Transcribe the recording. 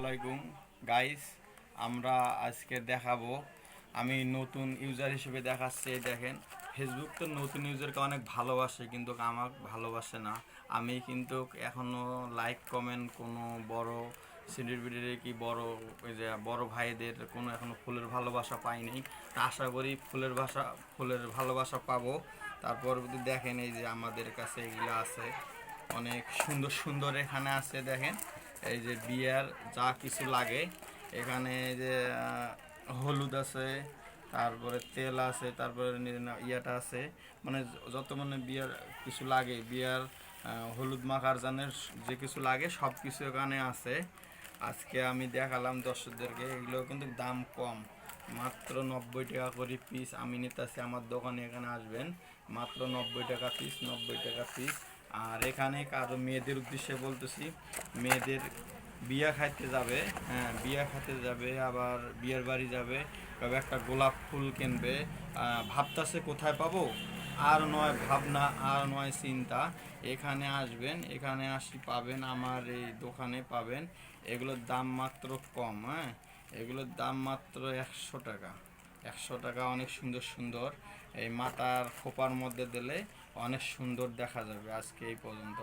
আলাইকুম গাইস। আমরা আজকে দেখাবো, আমি নতুন ইউজার হিসেবে দেখাচ্ছি। দেখেন, ফেসবুক তো নতুন ইউজারকে অনেক ভালোবাসে, কিন্তু আমাকে ভালোবাসে না। আমি কিন্তু এখনও লাইক কমেন্ট কোনো বড় সেলিব্রিটি কি বড় ওই যে বড় ভাইদের কোনো এখনও ফুলের ভালোবাসা পাইনি। তা আশা করি ফুলের ভালোবাসা পাবো। তারপর যদি দেখেন, এই যে আমাদের কাছে এগুলো আছে, অনেক সুন্দর সুন্দর এখানে আছে। দেখেন, এই যে বিয়ার যা কিছু লাগে এখানে, এই যে হলুদ আছে, তারপরে তেল আছে, তারপরে ইয়াটা আছে, মানে যত মানে বিয়ার কিছু লাগে, বিয়ার হলুদ মাখার জানের যে কিছু লাগে সব কিছু এখানে আছে। আজকে আমি দেখালাম দর্শকদেরকে, এগুলো কিন্তু দাম কম, মাত্র 90 টাকা করে পিস আমি নিতেছি। আমার দোকানে এখানে আসবেন, মাত্র 90 টাকা পিস, 90 টাকা পিস। আর এখানে কারো মেয়েদের উদ্দেশ্যে বলতেছি, মেয়েদের বিয়া খাইতে যাবে, হ্যাঁ বিয়া খাইতে যাবে, আবার বিয়ের বাড়ি যাবে, তবে একটা গোলাপ ফুল কিনবে, ভাবতাছে কোথায় পাবো, আর নয় ভাবনা, আর নয় চিন্তা, এখানে আসবেন, এখানে আসি পাবেন, আমার এই দোকানে পাবেন। এগুলোর দাম মাত্র কম, হ্যাঁ এগুলোর দাম মাত্র 100 টাকা। 100 টাকা, অনেক সুন্দর সুন্দর, এই মাথার খোপার মধ্যে দিলে অনেক সুন্দর দেখা যাবে। আজকে এই পর্যন্ত।